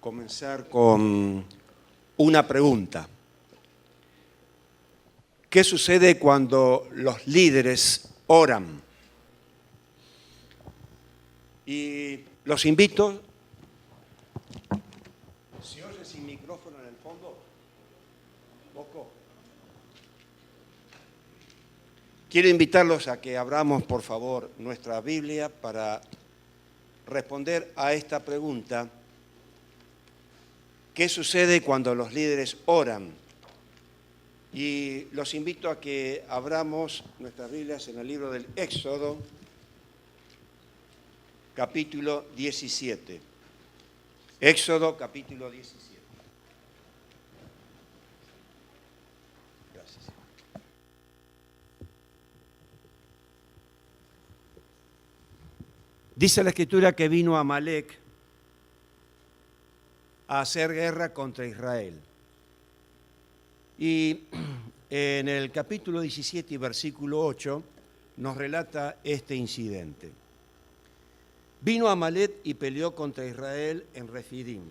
Comenzar con una pregunta. ¿Qué sucede cuando los líderes oran? Y los invito, ¿se oye sin micrófono en el fondo? ¿Poco? Quiero invitarlos a que abramos, por favor, nuestra Biblia para responder a esta pregunta. ¿Qué sucede cuando los líderes oran? Y los invito a que abramos nuestras Biblias en el libro del Éxodo, capítulo 17. Éxodo, capítulo 17. Gracias. Dice la Escritura que vino Amalec a hacer guerra contra Israel. Y en el capítulo 17 y versículo 8 nos relata este incidente. Vino Amalec y peleó contra Israel en Refidim.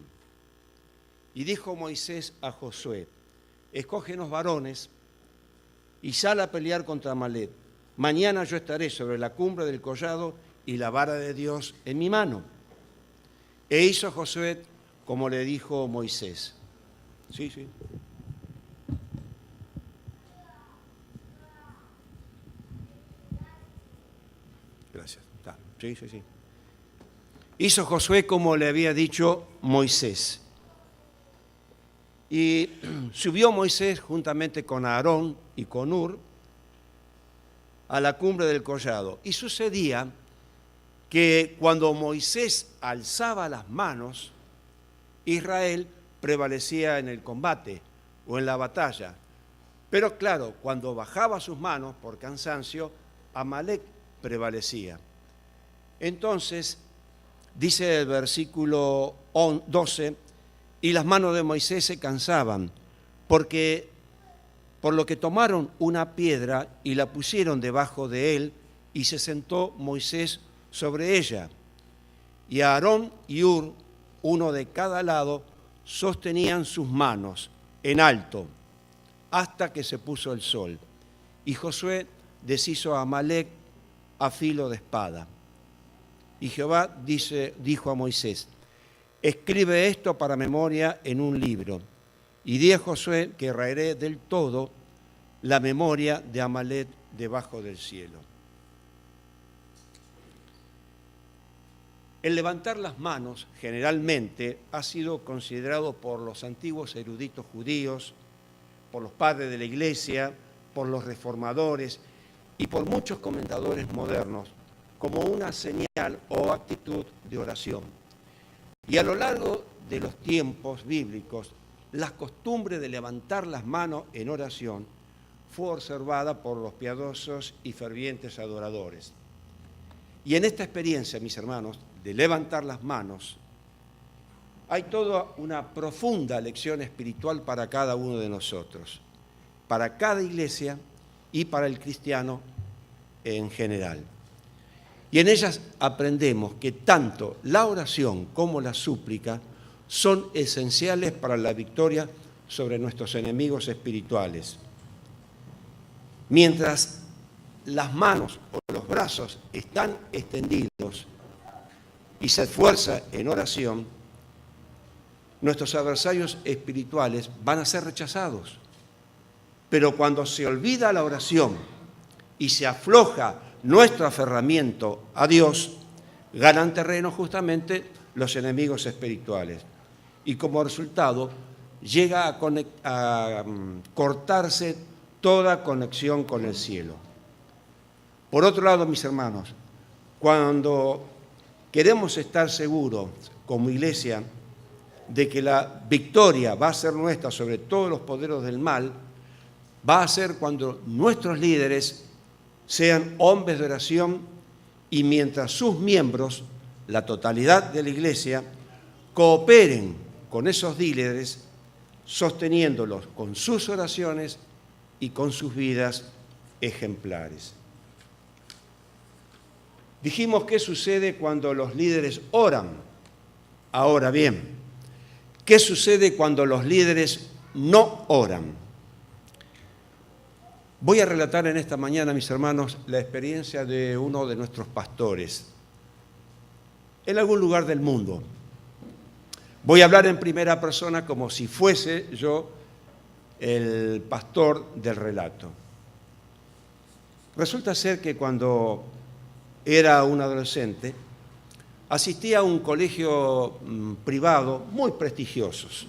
Y dijo Moisés a Josué: escógenos varones y sal a pelear contra Amalec. Mañana yo estaré sobre la cumbre del collado y la vara de Dios en mi mano. E hizo Josué como le dijo Moisés. Sí. Gracias. Sí. Hizo Josué como le había dicho Moisés. Y subió Moisés juntamente con Aarón y con Hur a la cumbre del collado. Y sucedía que cuando Moisés alzaba las manos, Israel prevalecía en el combate o en la batalla. Pero claro, cuando bajaba sus manos por cansancio, Amalec prevalecía. Entonces, dice el versículo 12, y las manos de Moisés se cansaban, por lo que tomaron una piedra y la pusieron debajo de él, y se sentó Moisés sobre ella. Y Aarón y Hur, uno de cada lado, sostenían sus manos en alto, hasta que se puso el sol. Y Josué deshizo a Amalec a filo de espada. Y Jehová dijo a Moisés: escribe esto para memoria en un libro, y di a Josué que raeré del todo la memoria de Amalec debajo del cielo. El levantar las manos generalmente ha sido considerado por los antiguos eruditos judíos, por los padres de la Iglesia, por los reformadores y por muchos comentadores modernos como una señal o actitud de oración. Y a lo largo de los tiempos bíblicos, la costumbre de levantar las manos en oración fue observada por los piadosos y fervientes adoradores. Y en esta experiencia, mis hermanos, de levantar las manos, hay toda una profunda lección espiritual para cada uno de nosotros, para cada iglesia y para el cristiano en general. Y en ellas aprendemos que tanto la oración como la súplica son esenciales para la victoria sobre nuestros enemigos espirituales. Mientras las manos o los brazos están extendidos y se esfuerza en oración, nuestros adversarios espirituales van a ser rechazados. Pero cuando se olvida la oración y se afloja nuestro aferramiento a Dios, ganan terreno justamente los enemigos espirituales. Y como resultado, llega a cortarse toda conexión con el cielo. Por otro lado, mis hermanos, cuando queremos estar seguros como iglesia de que la victoria va a ser nuestra sobre todos los poderes del mal, va a ser cuando nuestros líderes sean hombres de oración y mientras sus miembros, la totalidad de la iglesia, cooperen con esos líderes, sosteniéndolos con sus oraciones y con sus vidas ejemplares. Dijimos qué sucede cuando los líderes oran. Ahora bien, ¿qué sucede cuando los líderes no oran? Voy a relatar en esta mañana, mis hermanos, la experiencia de uno de nuestros pastores en algún lugar del mundo. Voy a hablar en primera persona como si fuese yo el pastor del relato. Resulta ser que cuando era un adolescente, asistía a un colegio privado muy prestigiosos.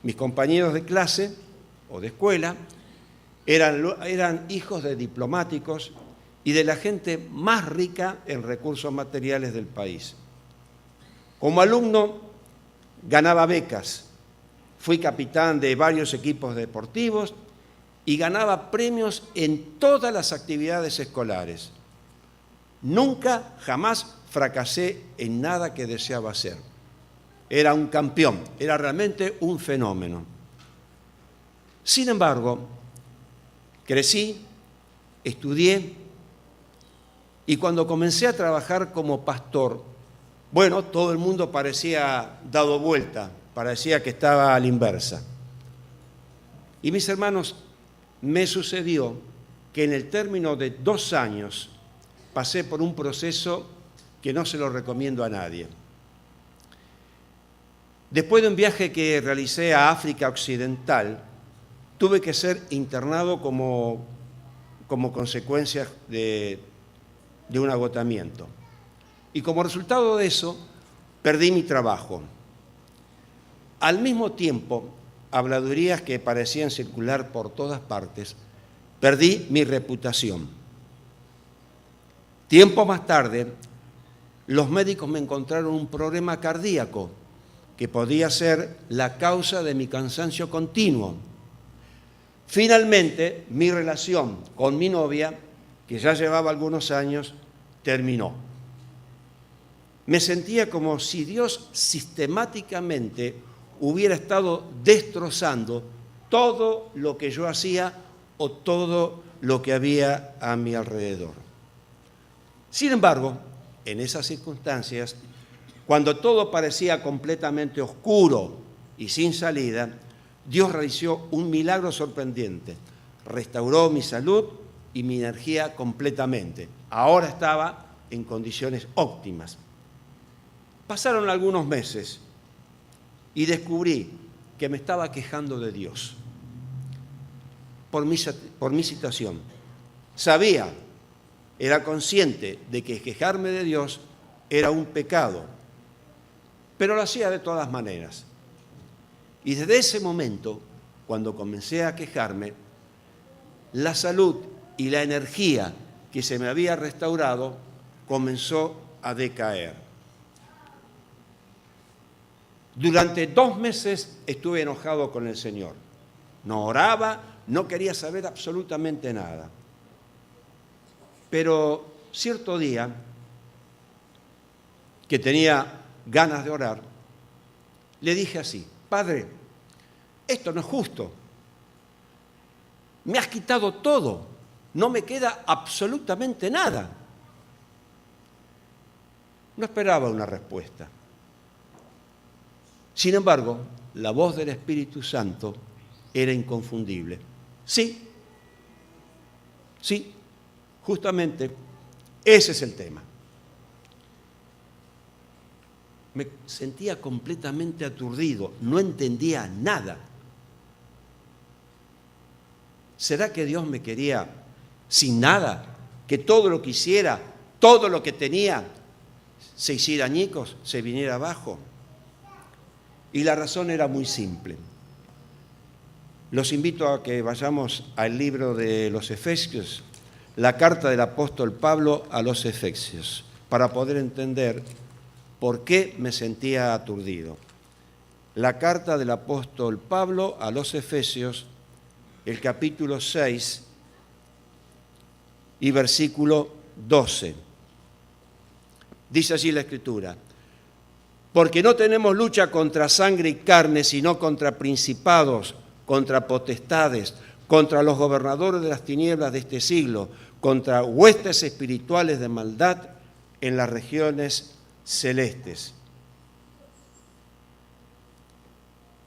Mis compañeros de clase o de escuela eran hijos de diplomáticos y de la gente más rica en recursos materiales del país. Como alumno ganaba becas, fui capitán de varios equipos deportivos y ganaba premios en todas las actividades escolares. Nunca, jamás fracasé en nada que deseaba hacer. Era un campeón, era realmente un fenómeno. Sin embargo, crecí, estudié y cuando comencé a trabajar como pastor, bueno, todo el mundo parecía dado vuelta, parecía que estaba a la inversa. Y mis hermanos, me sucedió que en el término de 2 años pasé por un proceso que no se lo recomiendo a nadie. Después de un viaje que realicé a África Occidental, tuve que ser internado como consecuencia de un agotamiento. Y como resultado de eso, perdí mi trabajo. Al mismo tiempo, habladurías que parecían circular por todas partes, perdí mi reputación. Tiempo más tarde, los médicos me encontraron un problema cardíaco que podía ser la causa de mi cansancio continuo. Finalmente, mi relación con mi novia, que ya llevaba algunos años, terminó. Me sentía como si Dios sistemáticamente hubiera estado destrozando todo lo que yo hacía o todo lo que había a mi alrededor. Sin embargo, en esas circunstancias, cuando todo parecía completamente oscuro y sin salida, Dios realizó un milagro sorprendente. Restauró mi salud y mi energía completamente. Ahora estaba en condiciones óptimas. Pasaron algunos meses y descubrí que me estaba quejando de Dios por mi situación. Sabía, era consciente de que quejarme de Dios era un pecado, pero lo hacía de todas maneras. Y desde ese momento, cuando comencé a quejarme, la salud y la energía que se me había restaurado comenzó a decaer. Durante 2 meses estuve enojado con el Señor. No oraba, no quería saber absolutamente nada. Pero cierto día, que tenía ganas de orar, le dije así: Padre, esto no es justo. Me has quitado todo, no me queda absolutamente nada. No esperaba una respuesta. Sin embargo, la voz del Espíritu Santo era inconfundible. Sí, justamente ese es el tema. Me sentía completamente aturdido, no entendía nada. ¿Será que Dios me quería sin nada? Que todo lo que hiciera, todo lo que tenía, se hiciera añicos, se viniera abajo. Y la razón era muy simple. Los invito a que vayamos al libro de los Efesios, la carta del apóstol Pablo a los Efesios, para poder entender por qué me sentía aturdido. La carta del apóstol Pablo a los Efesios, el capítulo 6 y versículo 12. Dice allí la Escritura: porque no tenemos lucha contra sangre y carne, sino contra principados, contra potestades, contra los gobernadores de las tinieblas de este siglo, contra huestes espirituales de maldad en las regiones celestes.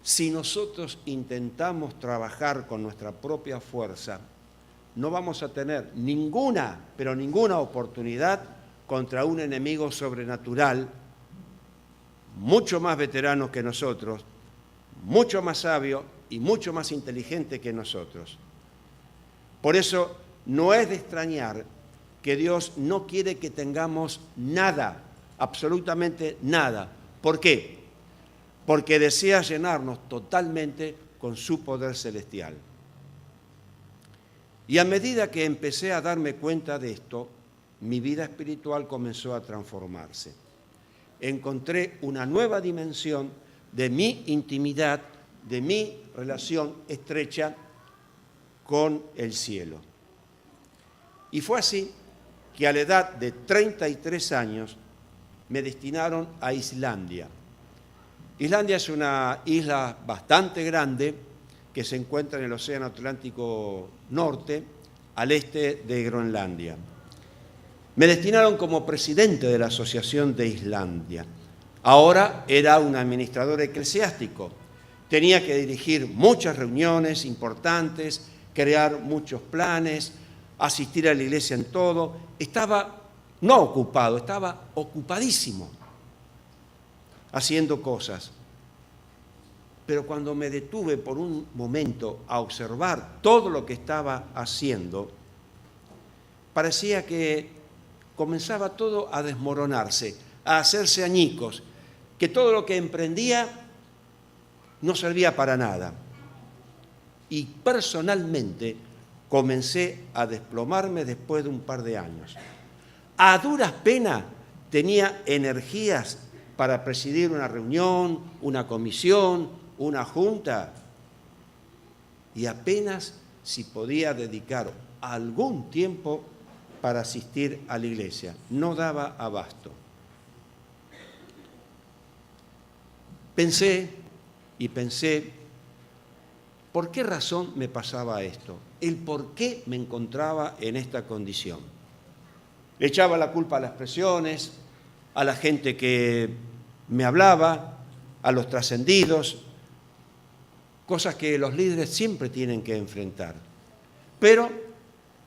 Si nosotros intentamos trabajar con nuestra propia fuerza, no vamos a tener ninguna, pero ninguna oportunidad contra un enemigo sobrenatural, mucho más veterano que nosotros, mucho más sabio y mucho más inteligente que nosotros. Por eso no es de extrañar que Dios no quiere que tengamos nada, absolutamente nada. ¿Por qué? Porque desea llenarnos totalmente con su poder celestial. Y a medida que empecé a darme cuenta de esto, mi vida espiritual comenzó a transformarse. Encontré una nueva dimensión de mi intimidad, de mi relación estrecha con el cielo. Y fue así que a la edad de 33 años me destinaron a Islandia. Islandia es una isla bastante grande que se encuentra en el Océano Atlántico Norte, al este de Groenlandia. Me destinaron como presidente de la Asociación de Islandia. Ahora era un administrador eclesiástico. Tenía que dirigir muchas reuniones importantes, crear muchos planes, asistir a la iglesia en todo. Estaba no ocupado, estaba ocupadísimo haciendo cosas. Pero cuando me detuve por un momento a observar todo lo que estaba haciendo, parecía que comenzaba todo a desmoronarse, a hacerse añicos, que todo lo que emprendía no servía para nada. Y personalmente comencé a desplomarme después de un par de años. A duras penas tenía energías para presidir una reunión, una comisión, una junta, y apenas si podía dedicar algún tiempo para asistir a la iglesia. No daba abasto. Pensé, ¿por qué razón me pasaba esto? El por qué me encontraba en esta condición. Le echaba la culpa a las presiones, a la gente que me hablaba, a los trascendidos, cosas que los líderes siempre tienen que enfrentar. Pero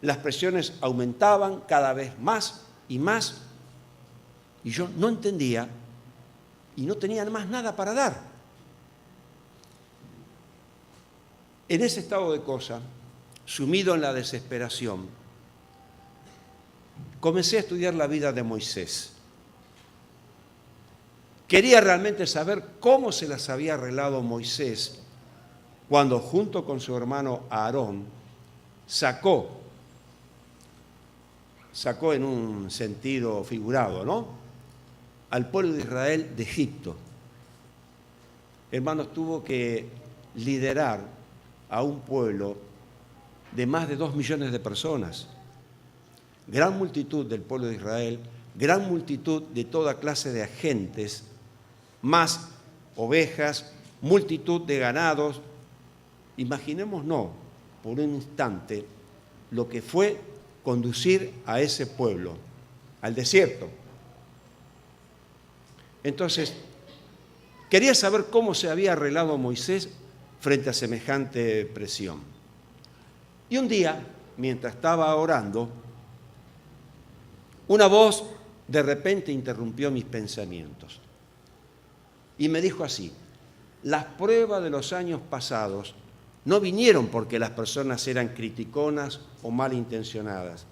las presiones aumentaban cada vez más, y yo no entendía y no tenía más nada para dar. En ese estado de cosas, sumido en la desesperación, comencé a estudiar la vida de Moisés. Quería realmente saber cómo se las había arreglado Moisés cuando junto con su hermano Aarón sacó en un sentido figurado, ¿no?, al pueblo de Israel de Egipto. Hermanos, tuvo que liderar a un pueblo de más de 2 millones de personas. Gran multitud del pueblo de Israel, gran multitud de toda clase de agentes, más ovejas, multitud de ganados. Imaginémonos por un instante lo que fue conducir a ese pueblo al desierto. Entonces, quería saber cómo se había arreglado Moisés frente a semejante presión. Y un día, mientras estaba orando, una voz de repente interrumpió mis pensamientos y me dijo así: las pruebas de los años pasados no vinieron porque las personas eran criticonas o malintencionadas.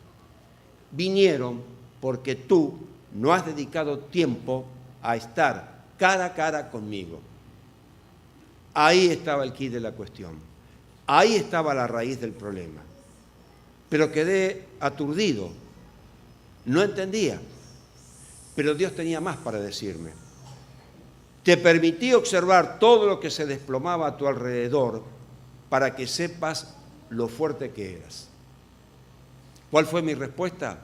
Vinieron porque tú no has dedicado tiempo a estar cara a cara conmigo. Ahí estaba el quid de la cuestión. Ahí estaba la raíz del problema. Pero quedé aturdido. No entendía. Pero Dios tenía más para decirme. Te permití observar todo lo que se desplomaba a tu alrededor para que sepas lo fuerte que eras. ¿Cuál fue mi respuesta?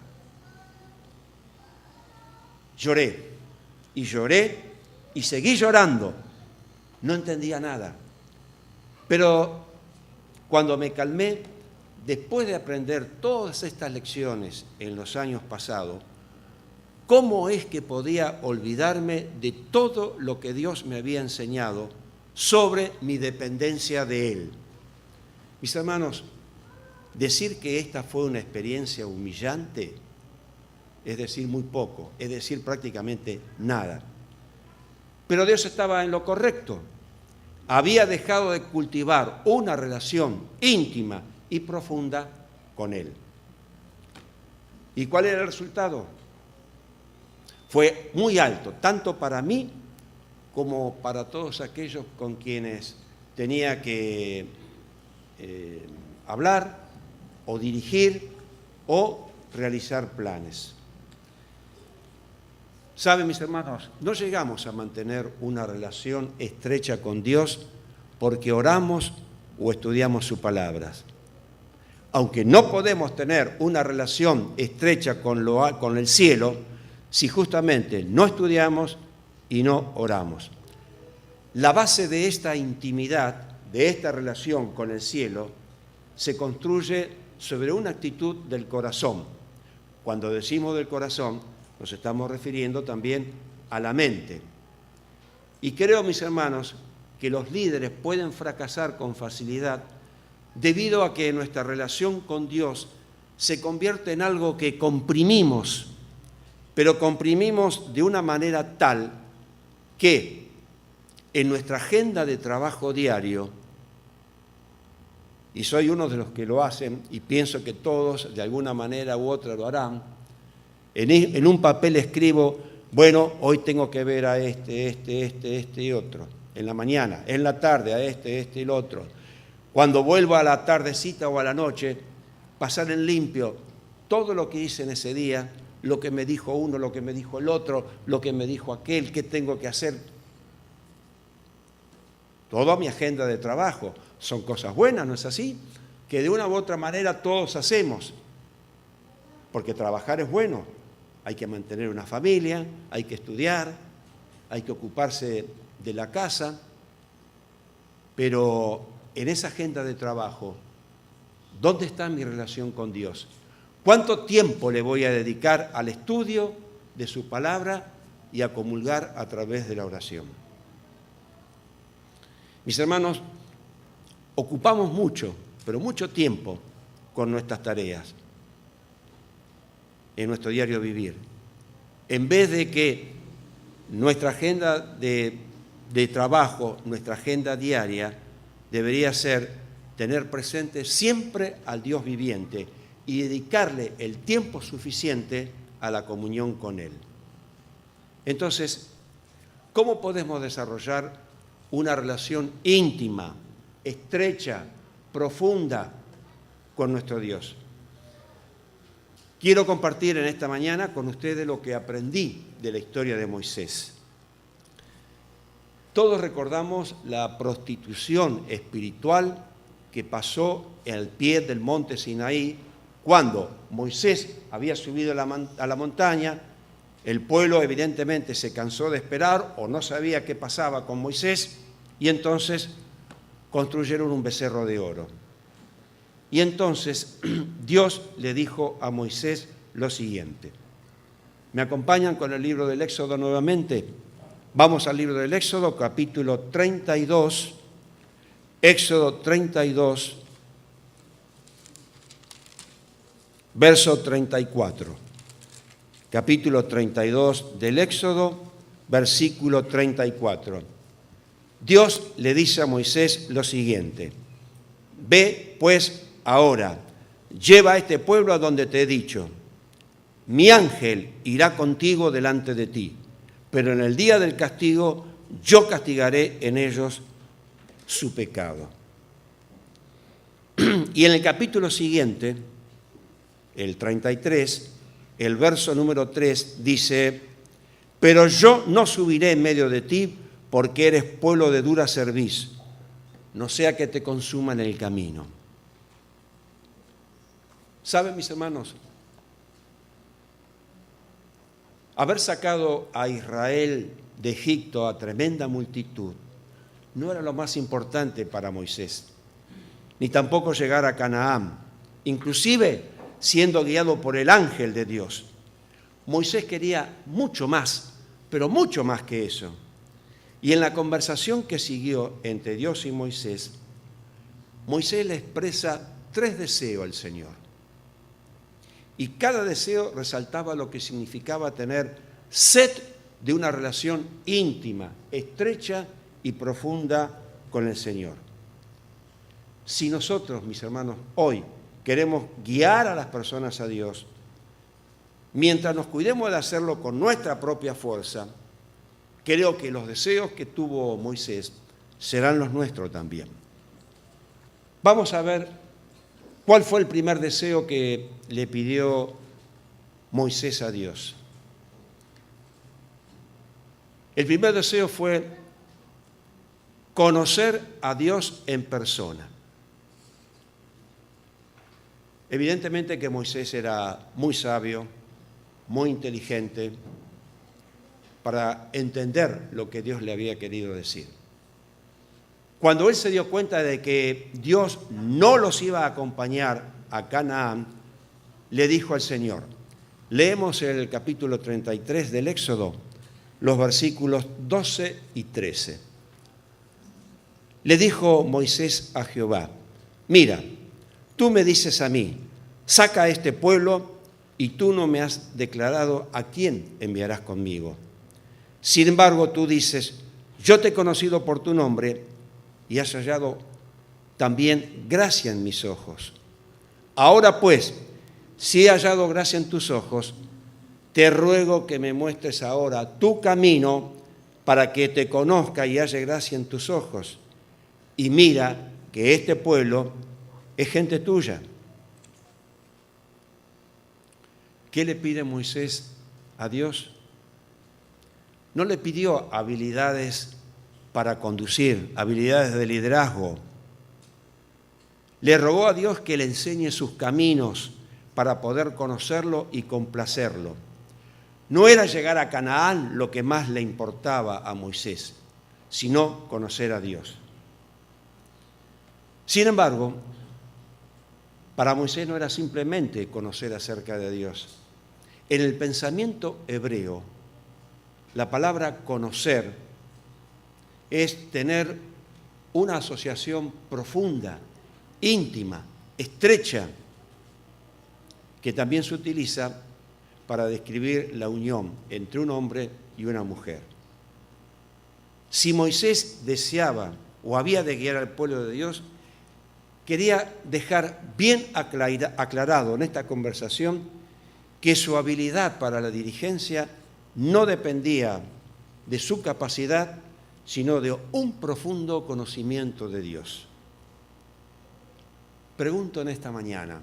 Lloré y seguí llorando. No entendía nada. Pero cuando me calmé, después de aprender todas estas lecciones en los años pasados, ¿cómo es que podía olvidarme de todo lo que Dios me había enseñado sobre mi dependencia de Él. Mis hermanos, decir que esta fue una experiencia humillante es decir muy poco, es decir prácticamente nada. Pero Dios estaba en lo correcto. Había dejado de cultivar una relación íntima y profunda con Él. ¿Y cuál era el resultado? Fue muy alto, tanto para mí como para todos aquellos con quienes tenía que hablar o dirigir o realizar planes. ¿Saben, mis hermanos? No llegamos a mantener una relación estrecha con Dios porque oramos o estudiamos sus palabras. Aunque no podemos tener una relación estrecha con el cielo si justamente no estudiamos y no oramos. La base de esta intimidad, de esta relación con el cielo, se construye sobre una actitud del corazón. Cuando decimos del corazón, nos estamos refiriendo también a la mente. Y creo, mis hermanos, que los líderes pueden fracasar con facilidad debido a que nuestra relación con Dios se convierte en algo que comprimimos, pero comprimimos de una manera tal que en nuestra agenda de trabajo diario, y soy uno de los que lo hacen y pienso que todos de alguna manera u otra lo harán, en un papel escribo, bueno, hoy tengo que ver a este y otro, en la mañana, en la tarde a este y el otro. Cuando vuelvo a la tardecita o a la noche, pasar en limpio todo lo que hice en ese día, lo que me dijo uno, lo que me dijo el otro, lo que me dijo aquel, qué tengo que hacer. Toda mi agenda de trabajo son cosas buenas, ¿no es así? Que de una u otra manera todos hacemos, porque trabajar es bueno. Hay que mantener una familia, hay que estudiar, hay que ocuparse de la casa, pero en esa agenda de trabajo, ¿dónde está mi relación con Dios? ¿Cuánto tiempo le voy a dedicar al estudio de su palabra y a comulgar a través de la oración? Mis hermanos, ocupamos mucho, pero mucho tiempo con nuestras tareas en nuestro diario vivir. En vez de que nuestra agenda de trabajo, nuestra agenda diaria, debería ser tener presente siempre al Dios viviente y dedicarle el tiempo suficiente a la comunión con Él. Entonces, ¿cómo podemos desarrollar una relación íntima, estrecha, profunda con nuestro Dios? Quiero compartir en esta mañana con ustedes lo que aprendí de la historia de Moisés. Todos recordamos la prostitución espiritual que pasó al pie del monte Sinaí cuando Moisés había subido a la montaña. El pueblo evidentemente se cansó de esperar o no sabía qué pasaba con Moisés y entonces construyeron un becerro de oro. Y entonces Dios le dijo a Moisés lo siguiente. ¿Me acompañan con el libro del Éxodo nuevamente? Vamos al libro del Éxodo, capítulo 32, Éxodo 32, verso 34. Capítulo 32 del Éxodo, versículo 34. Dios le dice a Moisés lo siguiente. Ve, pues, ahora, lleva a este pueblo a donde te he dicho. Mi ángel irá contigo delante de ti, pero en el día del castigo yo castigaré en ellos su pecado. Y en el capítulo siguiente, el 33, el verso número 3 dice, pero yo no subiré en medio de ti porque eres pueblo de dura cerviz, no sea que te consuma en el camino. ¿Saben, mis hermanos? Haber sacado a Israel de Egipto a tremenda multitud no era lo más importante para Moisés, ni tampoco llegar a Canaán, inclusive siendo guiado por el ángel de Dios. Moisés quería mucho más, pero mucho más que eso. Y en la conversación que siguió entre Dios y Moisés, Moisés le expresa 3 deseos al Señor. Y cada deseo resaltaba lo que significaba tener sed de una relación íntima, estrecha y profunda con el Señor. Si nosotros, mis hermanos, hoy queremos guiar a las personas a Dios, mientras nos cuidemos de hacerlo con nuestra propia fuerza, creo que los deseos que tuvo Moisés serán los nuestros también. Vamos a ver cuál fue el primer deseo que le pidió Moisés a Dios. El primer deseo fue conocer a Dios en persona. Evidentemente que Moisés era muy sabio, muy inteligente, para entender lo que Dios le había querido decir. Cuando él se dio cuenta de que Dios no los iba a acompañar a Canaán, le dijo al Señor, leemos el capítulo 33 del Éxodo, los versículos 12 y 13. Le dijo Moisés a Jehová, mira, tú me dices a mí, saca a este pueblo y tú no me has declarado a quién enviarás conmigo. Sin embargo, tú dices, yo te he conocido por tu nombre y has hallado también gracia en mis ojos. Ahora pues, si he hallado gracia en tus ojos, te ruego que me muestres ahora tu camino para que te conozca y halle gracia en tus ojos. Y mira que este pueblo es gente tuya. ¿Qué le pide Moisés a Dios? No le pidió habilidades para conducir, habilidades de liderazgo. Le rogó a Dios que le enseñe sus caminos para poder conocerlo y complacerlo. No era llegar a Canaán lo que más le importaba a Moisés, sino conocer a Dios. Sin embargo, para Moisés no era simplemente conocer acerca de Dios. En el pensamiento hebreo, la palabra conocer es tener una asociación profunda, íntima, estrecha, que también se utiliza para describir la unión entre un hombre y una mujer. Si Moisés deseaba o había de guiar al pueblo de Dios, quería dejar bien aclarado en esta conversación que su habilidad para la dirigencia no dependía de su capacidad, sino de un profundo conocimiento de Dios. Pregunto en esta mañana,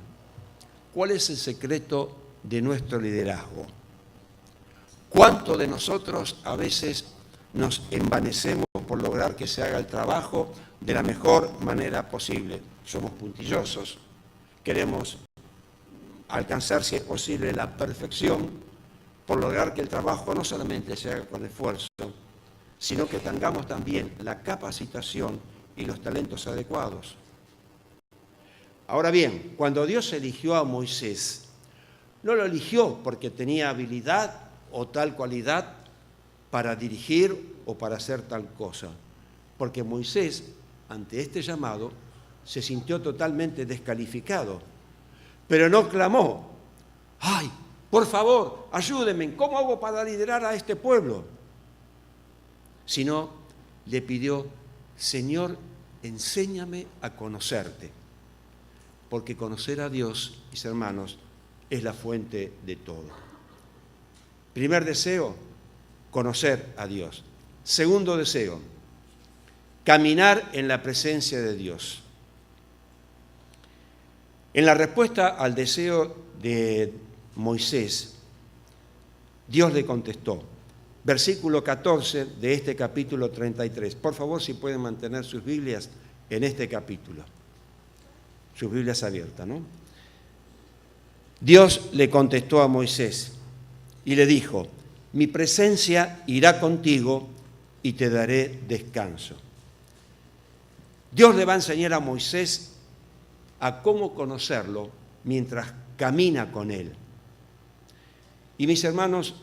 ¿cuál es el secreto de nuestro liderazgo? ¿Cuánto de nosotros a veces nos envanecemos por lograr que se haga el trabajo de la mejor manera posible? Somos puntillosos, queremos alcanzar, si es posible, la perfección por lograr que el trabajo no solamente se haga con esfuerzo, sino que tengamos también la capacitación y los talentos adecuados. Ahora bien, cuando Dios eligió a Moisés, no lo eligió porque tenía habilidad o tal cualidad para dirigir o para hacer tal cosa, porque Moisés, ante este llamado, se sintió totalmente descalificado, pero no clamó, ¡ay, por favor, ayúdenme! ¿Cómo hago para liderar a este pueblo? Sino le pidió, Señor, enséñame a conocerte, porque conocer a Dios, mis hermanos, es la fuente de todo. Primer deseo, conocer a Dios. Segundo deseo, caminar en la presencia de Dios. En la respuesta al deseo de Moisés, Dios le contestó. Versículo 14 de este capítulo 33. Por favor, si pueden mantener sus Biblias en este capítulo. Sus Biblias abiertas, ¿no? Dios le contestó a Moisés y le dijo, mi presencia irá contigo y te daré descanso. Dios le va a enseñar a Moisés a cómo conocerlo mientras camina con él. Y mis hermanos,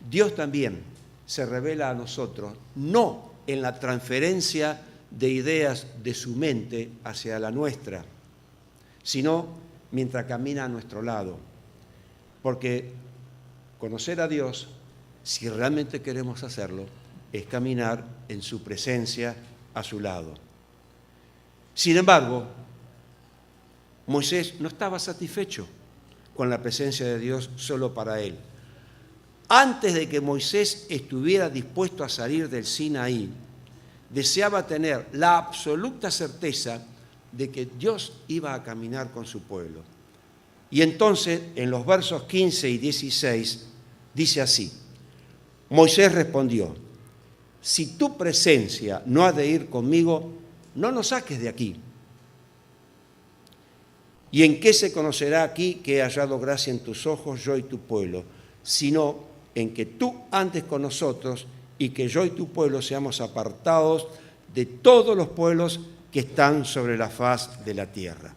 Dios también se revela a nosotros, no en la transferencia de ideas de su mente hacia la nuestra, sino mientras camina a nuestro lado. Porque conocer a Dios, si realmente queremos hacerlo, es caminar en su presencia a su lado. Sin embargo, Moisés no estaba satisfecho con la presencia de Dios solo para él. Antes de que Moisés estuviera dispuesto a salir del Sinaí, deseaba tener la absoluta certeza de que Dios iba a caminar con su pueblo. Y entonces, en los versos 15 y 16, dice así: Moisés respondió: si tu presencia no ha de ir conmigo, no nos saques de aquí. ¿Y en qué se conocerá aquí que he hallado gracia en tus ojos, yo y tu pueblo? Sino en que tú andes con nosotros y que yo y tu pueblo seamos apartados de todos los pueblos que están sobre la faz de la tierra.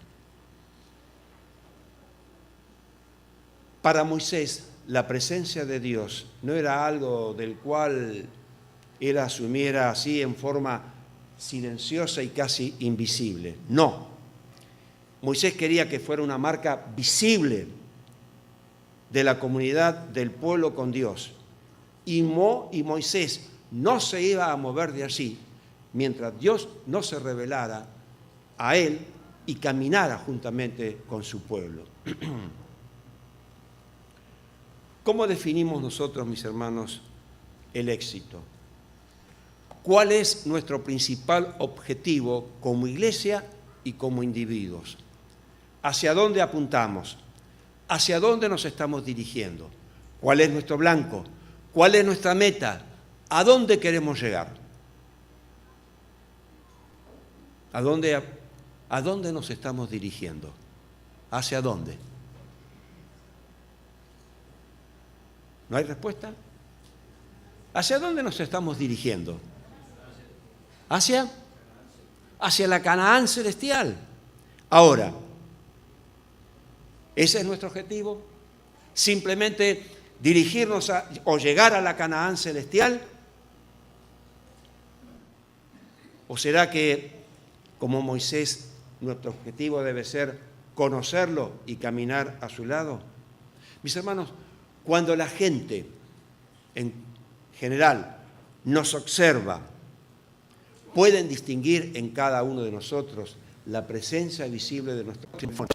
Para Moisés, la presencia de Dios no era algo del cual él asumiera así en forma silenciosa y casi invisible. No. Moisés quería que fuera una marca visible de la comunidad del pueblo con Dios. Y Moisés no se iba a mover de allí mientras Dios no se revelara a él y caminara juntamente con su pueblo. ¿Cómo definimos nosotros, mis hermanos, el éxito? ¿Cuál es nuestro principal objetivo como iglesia y como individuos? ¿Hacia dónde apuntamos? ¿Hacia dónde nos estamos dirigiendo? ¿Cuál es nuestro blanco? ¿Cuál es nuestra meta? ¿A dónde queremos llegar? ¿A dónde nos estamos dirigiendo? ¿Hacia dónde? ¿No hay respuesta? ¿Hacia dónde nos estamos dirigiendo? ¿Hacia la Canaán celestial? Ahora, ¿ese es nuestro objetivo? ¿Simplemente dirigirnos o llegar a la Canaán celestial? ¿O será que, como Moisés, nuestro objetivo debe ser conocerlo y caminar a su lado? Mis hermanos, cuando la gente en general nos observa, pueden distinguir en cada uno de nosotros la presencia visible de nuestro Señor.